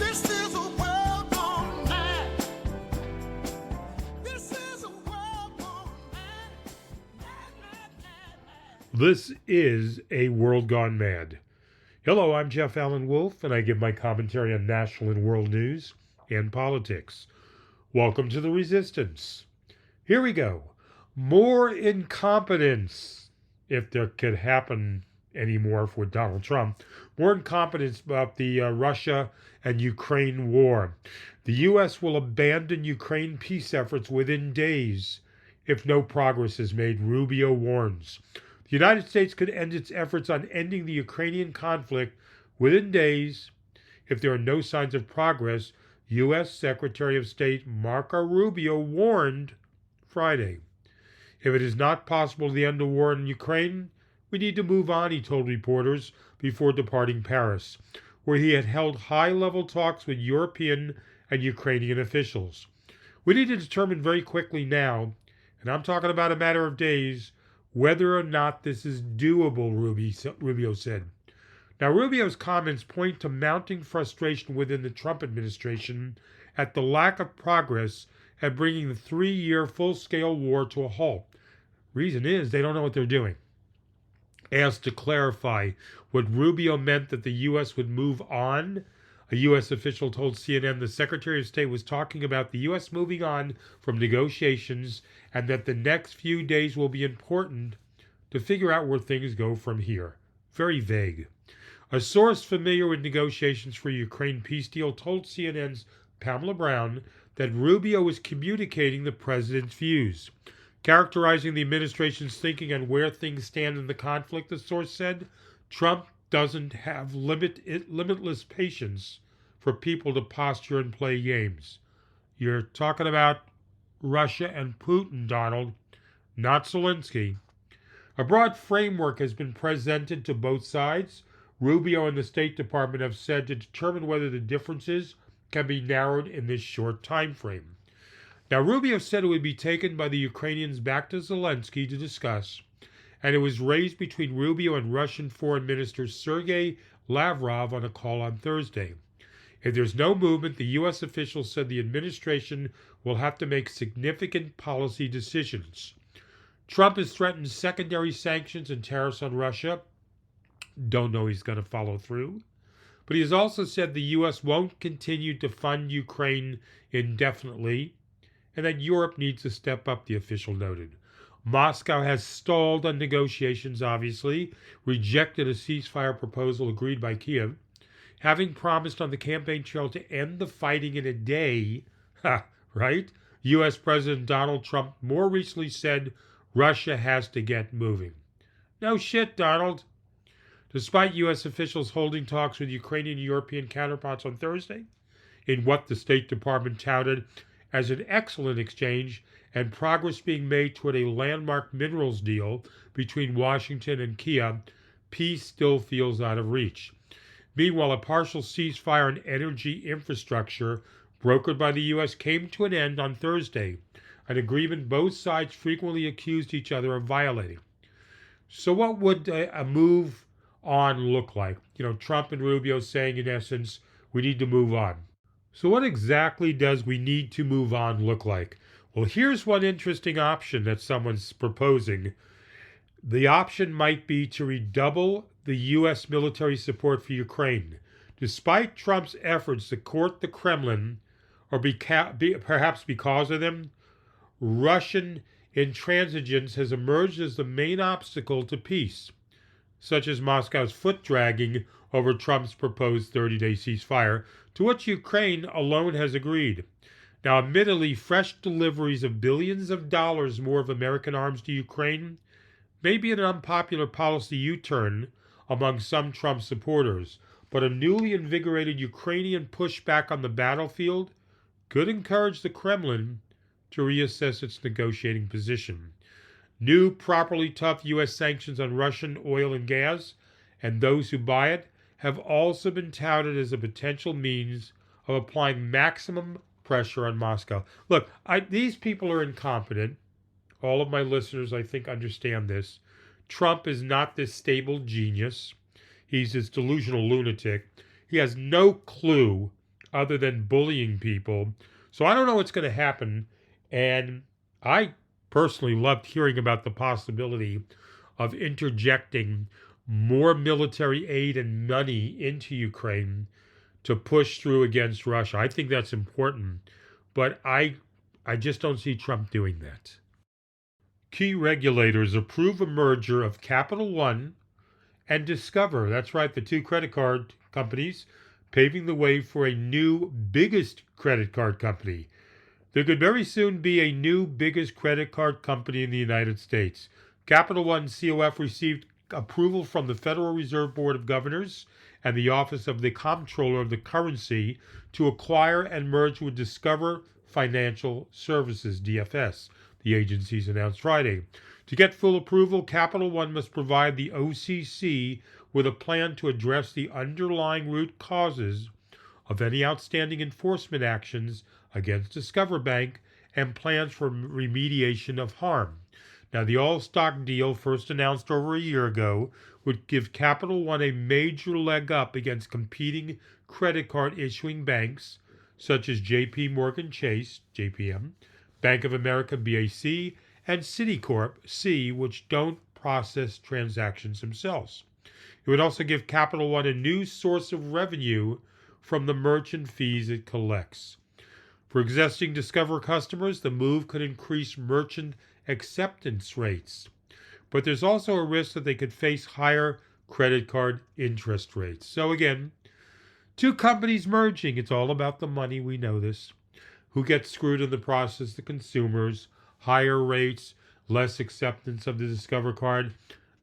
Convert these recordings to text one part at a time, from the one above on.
This is a world gone mad. This is a world gone mad. Mad, mad, mad, mad. This is a world gone mad. Hello, I'm Jeff Allen Wolf, and I give my commentary on national and world news and politics. Welcome to the Resistance. Here we go. More incompetence, if there could happen anymore for Donald Trump. More incompetence about the Russia and Ukraine war. The U.S. will abandon Ukraine peace efforts within days if no progress is made, Rubio warns. The United States could end its efforts on ending the Ukrainian conflict within days if there are no signs of progress, U.S. Secretary of State Marco Rubio warned Friday. If it is not possible to end the war in Ukraine, we need to move on, he told reporters before departing Paris, where he had held high-level talks with European and Ukrainian officials. We need to determine very quickly now, and I'm talking about a matter of days, whether or not this is doable, Rubio said. Now, Rubio's comments point to mounting frustration within the Trump administration at the lack of progress at bringing the 3-year full-scale war to a halt. Reason is they don't know what they're doing. Asked to clarify what Rubio meant that the U.S. would move on, a U.S. official told CNN the Secretary of State was talking about the U.S. moving on from negotiations and that the next few days will be important to figure out where things go from here. Very vague. A source familiar with negotiations for a Ukraine peace deal told CNN's Pamela Brown that Rubio was communicating the president's views. Characterizing the administration's thinking on where things stand in the conflict, the source said, Trump doesn't have limitless patience for people to posture and play games. You're talking about Russia and Putin, Donald, not Zelensky. A broad framework has been presented to both sides. Rubio and the State Department have said to determine whether the differences can be narrowed in this short time frame. Now, Rubio said it would be taken by the Ukrainians back to Zelensky to discuss, and it was raised between Rubio and Russian Foreign Minister Sergei Lavrov on a call on Thursday. If there's no movement, the U.S. official said the administration will have to make significant policy decisions. Trump has threatened secondary sanctions and tariffs on Russia. Don't know he's going to follow through. But he has also said the U.S. won't continue to fund Ukraine indefinitely, and that Europe needs to step up, the official noted. Moscow has stalled on negotiations, obviously, rejected a ceasefire proposal agreed by Kiev, having promised on the campaign trail to end the fighting in a day. Right? U.S. President Donald Trump more recently said Russia has to get moving. No shit, Donald. Despite U.S. officials holding talks with Ukrainian and European counterparts on Thursday, in what the State Department touted as an excellent exchange and progress being made toward a landmark minerals deal between Washington and Kiev, peace still feels out of reach. Meanwhile, a partial ceasefire on energy infrastructure brokered by the U.S. came to an end on Thursday, an agreement both sides frequently accused each other of violating. So what would a move on look like? Trump and Rubio saying, in essence, we need to move on. So what exactly does we need to move on look like? Well, here's one interesting option that someone's proposing. The option might be to redouble the U.S. military support for Ukraine. Despite Trump's efforts to court the Kremlin, or perhaps because of them, Russian intransigence has emerged as the main obstacle to peace, such as Moscow's foot-dragging over Trump's proposed 30-day ceasefire, to which Ukraine alone has agreed. Now, admittedly, fresh deliveries of billions of dollars more of American arms to Ukraine may be an unpopular policy U-turn among some Trump supporters, but a newly invigorated Ukrainian pushback on the battlefield could encourage the Kremlin to reassess its negotiating position. New, properly tough U.S. sanctions on Russian oil and gas and those who buy it have also been touted as a potential means of applying maximum pressure on Moscow. Look, these people are incompetent. All of my listeners, I think, understand this. Trump is not this stable genius. He's this delusional lunatic. He has no clue other than bullying people. So I don't know what's going to happen. And I personally loved hearing about the possibility of interjecting more military aid and money into Ukraine to push through against Russia. I think that's important, but I just don't see Trump doing that. Key regulators approve a merger of Capital One and Discover. That's right, the two credit card companies, paving the way for a new biggest credit card company. There could very soon be a new biggest credit card company in the United States. Capital One COF received approval from the Federal Reserve Board of Governors and the Office of the Comptroller of the Currency to acquire and merge with Discover Financial Services, DFS, the agencies announced Friday. To get full approval, Capital One must provide the OCC with a plan to address the underlying root causes of any outstanding enforcement actions against Discover Bank and plans for remediation of harm. Now, the all-stock deal, first announced over a year ago, would give Capital One a major leg up against competing credit card issuing banks such as JP Morgan Chase, JPM, Bank of America, BAC, and Citicorp, C, which don't process transactions themselves. It would also give Capital One a new source of revenue from the merchant fees it collects. For existing Discover customers, the move could increase merchant acceptance rates. But there's also a risk that they could face higher credit card interest rates. So again, two companies merging. It's all about the money. We know this. Who gets screwed in the process? The consumers. Higher rates, less acceptance of the Discover card.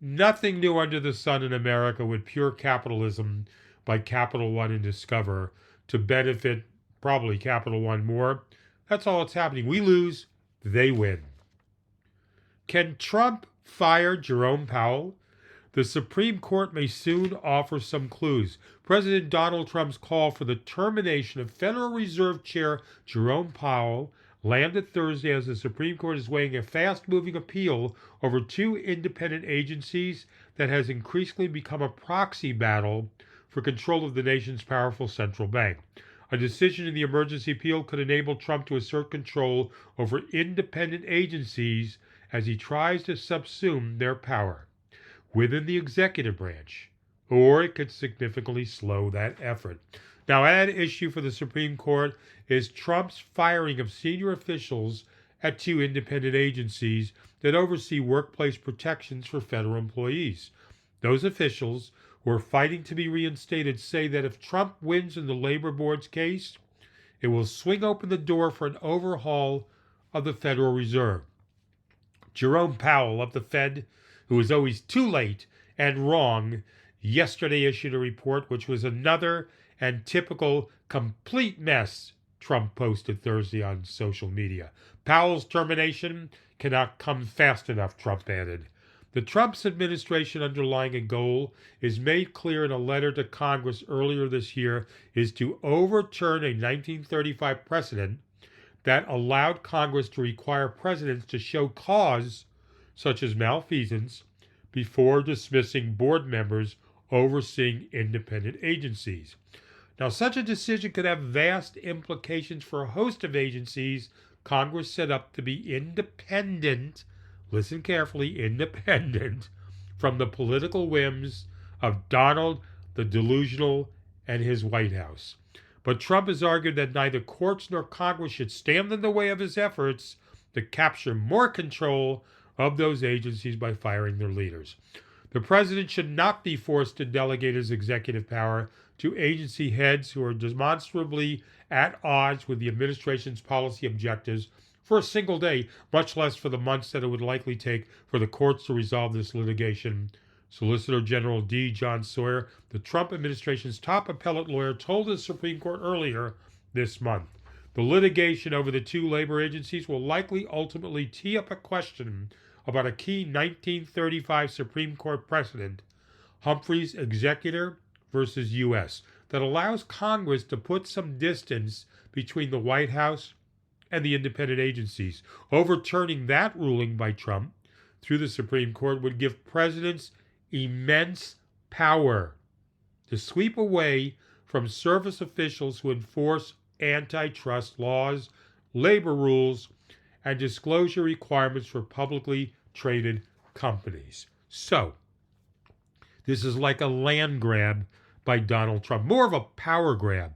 Nothing new under the sun in America with pure capitalism by Capital One and Discover to benefit probably Capital One more. That's all that's happening. We lose, they win. Can Trump fire Jerome Powell? The Supreme Court may soon offer some clues. President Donald Trump's call for the termination of Federal Reserve Chair Jerome Powell landed Thursday as the Supreme Court is weighing a fast-moving appeal over two independent agencies that has increasingly become a proxy battle for control of the nation's powerful central bank. A decision in the emergency appeal could enable Trump to assert control over independent agencies as he tries to subsume their power within the executive branch, or it could significantly slow that effort. Now, at issue for the Supreme Court is Trump's firing of senior officials at two independent agencies that oversee workplace protections for federal employees. Those officials who are fighting to be reinstated say that if Trump wins in the Labor Board's case, it will swing open the door for an overhaul of the Federal Reserve. Jerome Powell of the Fed, who is always too late and wrong, yesterday issued a report which was another and typical complete mess, Trump posted Thursday on social media. Powell's termination cannot come fast enough, Trump added. The Trump's administration underlying a goal is made clear in a letter to Congress earlier this year is to overturn a 1935 precedent that allowed Congress to require presidents to show cause, such as malfeasance, before dismissing board members overseeing independent agencies. Now, such a decision could have vast implications for a host of agencies Congress set up to be independent, listen carefully, independent from the political whims of Donald the Delusional and his White House. But Trump has argued that neither courts nor Congress should stand in the way of his efforts to capture more control of those agencies by firing their leaders. The president should not be forced to delegate his executive power to agency heads who are demonstrably at odds with the administration's policy objectives for a single day, much less for the months that it would likely take for the courts to resolve this litigation. Solicitor General D. John Sawyer, the Trump administration's top appellate lawyer, told the Supreme Court earlier this month. The litigation over the two labor agencies will likely ultimately tee up a question about a key 1935 Supreme Court precedent, Humphrey's Executor versus U.S., that allows Congress to put some distance between the White House and the independent agencies. Overturning that ruling by Trump through the Supreme Court would give presidents immense power to sweep away from service officials who enforce antitrust laws, labor rules, and disclosure requirements for publicly traded companies. So, this is like a land grab by Donald Trump, more of a power grab.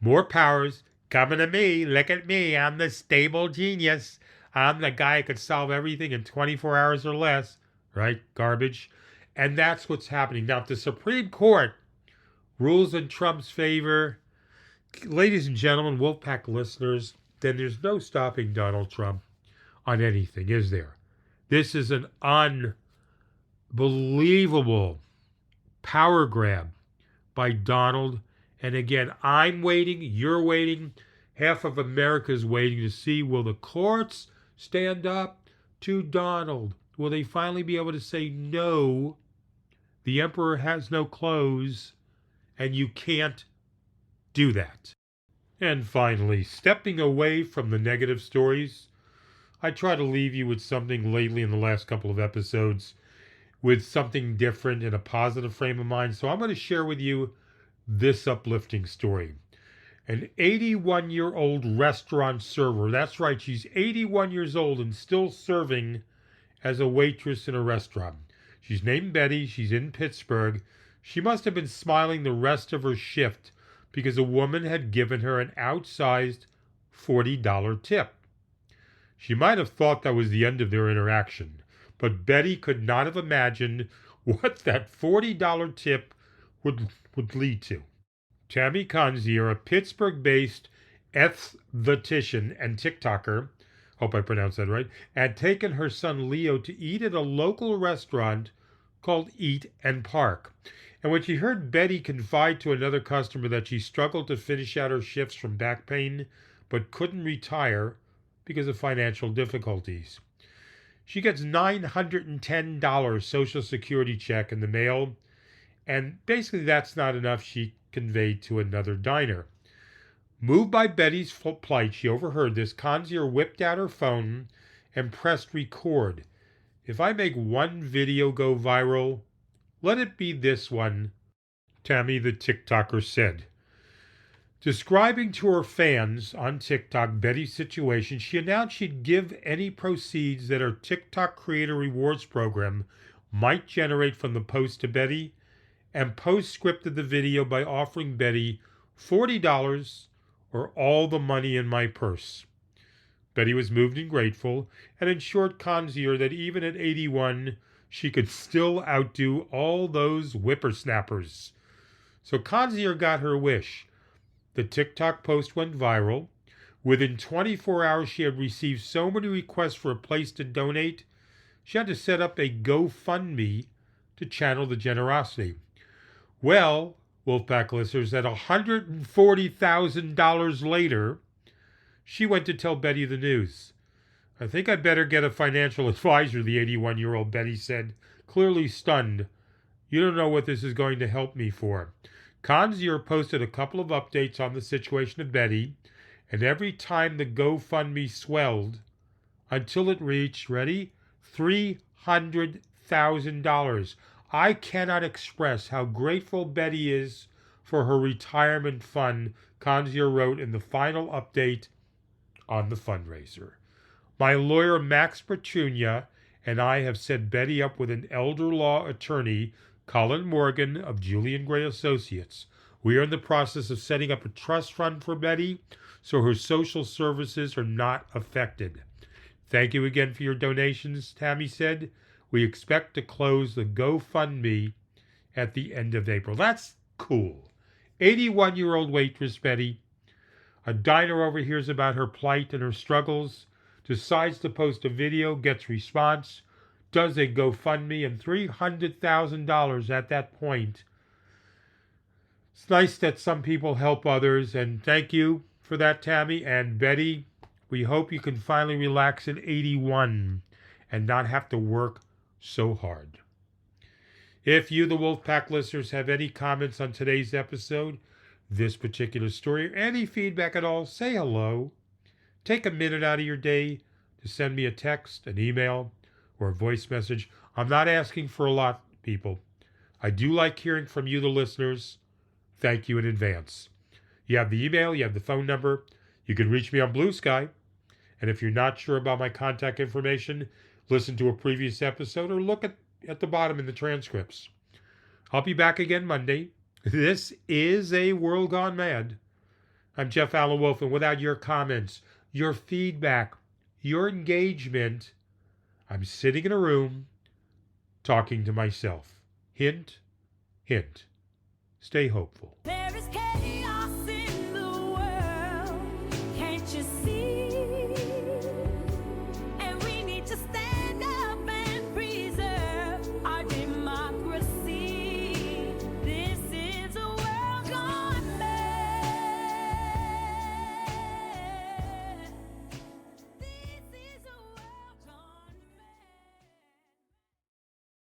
More powers coming to me. Look at me. I'm the stable genius. I'm the guy who could solve everything in 24 hours or less. Right? Garbage. And that's what's happening. Now, if the Supreme Court rules in Trump's favor, ladies and gentlemen, Wolfpack listeners, then there's no stopping Donald Trump on anything, is there? This is an unbelievable power grab by Donald. And again, I'm waiting, you're waiting, half of America's waiting to see, will the courts stand up to Donald? Will they finally be able to say, no, the emperor has no clothes, and you can't do that? And finally, stepping away from the negative stories, I try to leave you with something lately in the last couple of episodes, with something different in a positive frame of mind. So I'm going to share with you this uplifting story. An 81-year-old restaurant server, that's right, she's 81 years old and still serving as a waitress in a restaurant. She's named Betty, she's in Pittsburgh. She must have been smiling the rest of her shift because a woman had given her an outsized $40 tip. She might have thought that was the end of their interaction, but Betty could not have imagined what that $40 tip would lead to. Tammy Conzier, a Pittsburgh-based esthetician and TikToker, hope I pronounced that right, had taken her son Leo to eat at a local restaurant called Eat and Park. And when she heard Betty confide to another customer that she struggled to finish out her shifts from back pain but couldn't retire because of financial difficulties, she gets $910 Social Security check in the mail, and basically that's not enough, she conveyed to another diner. Moved by Betty's plight, she overheard this. Conzier whipped out her phone and pressed record. If I make one video go viral, let it be this one, Tammy the TikToker said. Describing to her fans on TikTok Betty's situation, she announced she'd give any proceeds that her TikTok Creator Rewards program might generate from the post to Betty, and post-scripted the video by offering Betty $40 or all the money in my purse. Betty was moved and grateful, and assured Conzier that even at 81, she could still outdo all those whippersnappers. So Conzier got her wish. The TikTok post went viral. Within 24 hours, she had received so many requests for a place to donate, she had to set up a GoFundMe to channel the generosity. Well, Wolfpack listeners, at $140,000 later, she went to tell Betty the news. I think I'd better get a financial advisor, the 81-year-old Betty said, clearly stunned. You don't know what this is going to help me for. Conzier posted a couple of updates on the situation of Betty, and every time the GoFundMe swelled until it reached, ready, $300,000. I cannot express how grateful Betty is for her retirement fund, Conzier wrote in the final update on the fundraiser. My lawyer, Max Petunia, and I have set Betty up with an elder law attorney, Colin Morgan of Julian Gray Associates. We are in the process of setting up a trust fund for Betty so her social services are not affected. Thank you again for your donations, Tammy said. We expect to close the GoFundMe at the end of April. That's cool. 81-year-old waitress Betty. A diner overhears about her plight and her struggles, decides to post a video, gets response, does a GoFundMe, and $300,000 at that point. It's nice that some people help others, and thank you for that, Tammy. And Betty, we hope you can finally relax at 81 and not have to work so hard. If you, the Wolfpack listeners, have any comments on today's episode, this particular story, or any feedback at all, say hello. Take a minute out of your day to send me a text, an email, or a voice message. I'm not asking for a lot, people. I do like hearing from you, the listeners. Thank you in advance. You have the email, you have the phone number. You can reach me on Blue Sky. And if you're not sure about my contact information, listen to a previous episode or look at the bottom in the transcripts. I'll be back again Monday. This is A World Gone Mad. I'm Jeff Allen Wolf, and without your comments, your feedback, your engagement, I'm sitting in a room talking to myself. Hint, hint. Stay hopeful. There is chaos in the world. Can't you see?